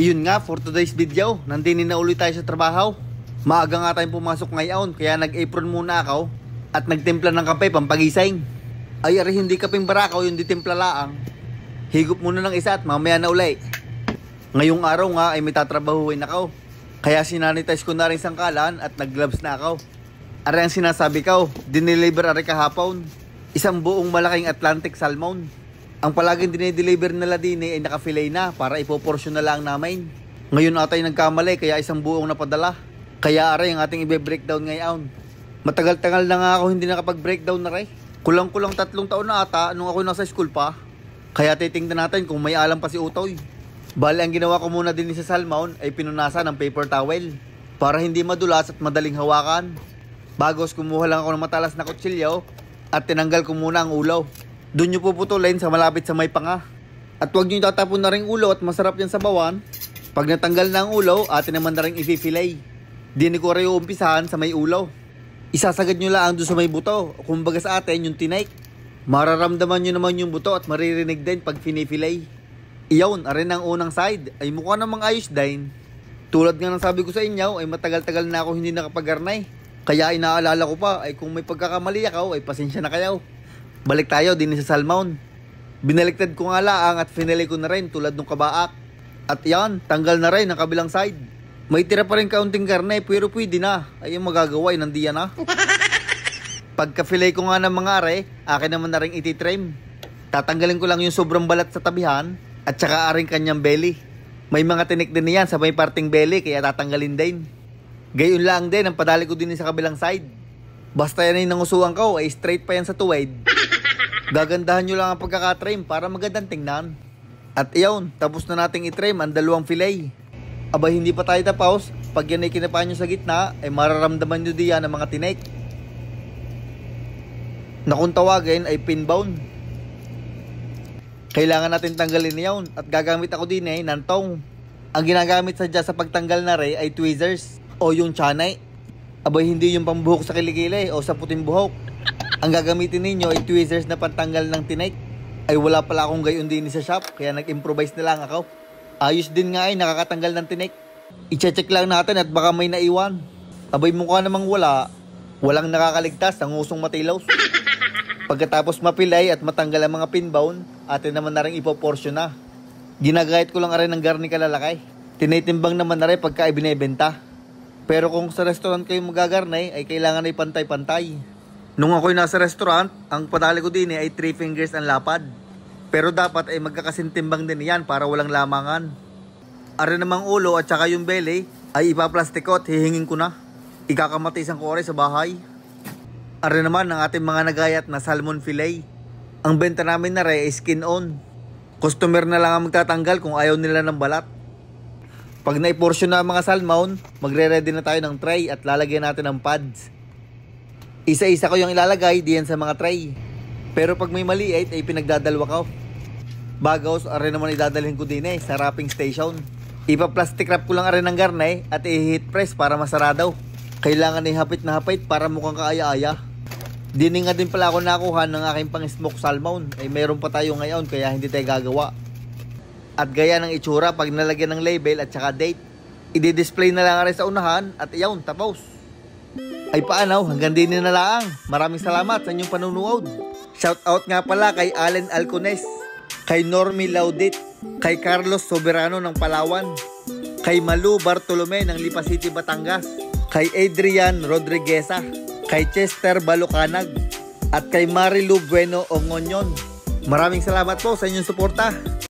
Iyon nga, for today's video, nandinin na ulit tayo sa trabaho. Maaga nga tayong pumasok ngayon, kaya nag-apron muna ako at nagtimpla ng kape pampagising. Ay ari, hindi kapeng barakaw, yung di timpla laang. Higop muna ng isa at mamaya na uli. Ngayong araw nga ay may tatrabahuin ako, kaya sinanitize ko na rin sangkalan at nag-gloves na ako. Ari ang sinasabi ko, dineliver ari kahapon, isang buong malaking Atlantic salmon. Ang palaging dinideliver nila din ay naka-fillet na para ipoporsyon na lang namin. Ngayon atay nagkamali kaya isang buong napadala. Kaya ari ang ating ibe-breakdown ngayon. Matagal-tagal na nga ako hindi nakapag-breakdown na rin. Kulang-kulang 3 taon na ata nung ako nasa school pa. Kaya titingnan natin kung may alam pa si Utoy. Bali ang ginawa ko muna din sa salmon ay pinunasan ng paper towel para hindi madulas at madaling hawakan. Bagos kumuha lang ako ng matalas na kutsilyo at tinanggal ko muna ang ulo. Doon nyo puputulin sa malapit sa may panga. At huwag nyo tatapon na rin ulo at masarap yan sa bawan. Pag natanggal na ang ulo, atin naman na rin i-fillet. Dini ko rin uumpisahan sa may ulo. Isasagad nyo lang doon sa may buto. Kumbaga sa atin yung tinik. Mararamdaman nyo naman yung buto at maririnig din pag fini-fillet. Iyon, arin ang unang side. Ay mukha namang ayos din. Tulad nga ng sabi ko sa inyo, ay matagal-tagal na ako hindi nakapag-garnay. Kaya inaalala ko pa, ay kung may pagkakamali ako, ay pasensya na kayo. Balik tayo din sa salmon. Binaliktad ko nga laang at finale ko na rin tulad ng kabaak. At yan, tanggal na rin ang kabilang side. May tira pa rin kaunting karne pero pwede na. Ay yung magagawa ay nandiyan na. Pagka-fillet ko nga ng mga are, akin naman na rin iti-trim. Tatanggalin ko lang yung sobrang balat sa tabihan at saka aring kanyang belly. May mga tinik din yan sa may parting belly kaya tatanggalin din. Gayon lang din ang padali ko din sa kabilang side. Basta yan ay nangusuan ko ay straight pa yan sa tuwid. Gagandahan nyo lang ang pagkakatrim para magandang tingnan. At iyon, tapos na nating itrim ang dalawang fillet. Aba hindi pa tayo tapos, pag yan ay kinapaan nyo sa gitna, ay mararamdaman nyo diyan ang mga tinik. Na kung tawagin ay pin bone. Kailangan natin tanggalin niyon at gagamit ako din ng tong. Ang ginagamit sadya sa pagtanggal na rin ay tweezers o yung chanay. Aba hindi yung pambuhok sa kilikili o sa puting buhok. Ang gagamitin ninyo ay tweezers na pantanggal ng tinik. Ay wala pala akong gayon din sa shop kaya nag-improvise na lang ako. Ayos din nga ay nakakatanggal ng tinik. I-check lang natin at baka may naiwan. Abay mukha namang wala. Walang nakakaligtas ng usong matilaws. Pagkatapos mapilay at matanggal ang mga pinbone, atin naman na rin ipoporsyon na. Ginagayat ko lang rin ng garni kalalakay. Tinitimbang naman na rin pagka ibinebenta. Pero kung sa restaurant kayo magagarnay ay kailangan ay pantay-pantay. Nung ako'y nasa restaurant, ang padali ko din ay 3 fingers ang lapad. Pero dapat ay magkakasintimbang din yan para walang lamangan. Ari namang ulo at saka yung belly ay ipaplastik ko at hihingin ko na. Ikakamatisan ko rin sa bahay. Ari naman ang ating mga nagayat na salmon fillet. Ang benta namin na rin ay skin on. Customer na lang ang magtatanggal kung ayaw nila ng balat. Pag naiporsyon na ang mga salmon, magre-ready na tayo ng tray at lalagyan natin ng pads. Isa-isa ko yung ilalagay diyan sa mga tray. Pero pag may maliit ay pinagdadalwa ko. Bagos, are naman idadalhin ko din sa wrapping station. Ipa-plastic wrap ko lang are ng garne at i-heat press para masarado. Kailangan ay hapit na hapit para mukhang kaaya-aya. Dini nga din pala ako nakuha ng aking pang-smoke salmon. Ay meron pa tayo ngayon kaya hindi tayo gagawa. At gaya ng itsura pag nalagyan ng label at saka date. I-display na lang rin sa unahan at iyon, tapos. Ay paano, hanggang din na lang. Maraming salamat sa inyong panunood. Shoutout nga pala kay Allen Alcones, kay Normie Laudit, kay Carlos Soberano ng Palawan, kay Malu Bartolome ng Lipa City, Batangas, kay Adrian Rodrigueza, kay Chester Balucanag, at kay Marilu Bueno Ongonyon. Maraming salamat po sa inyong suporta.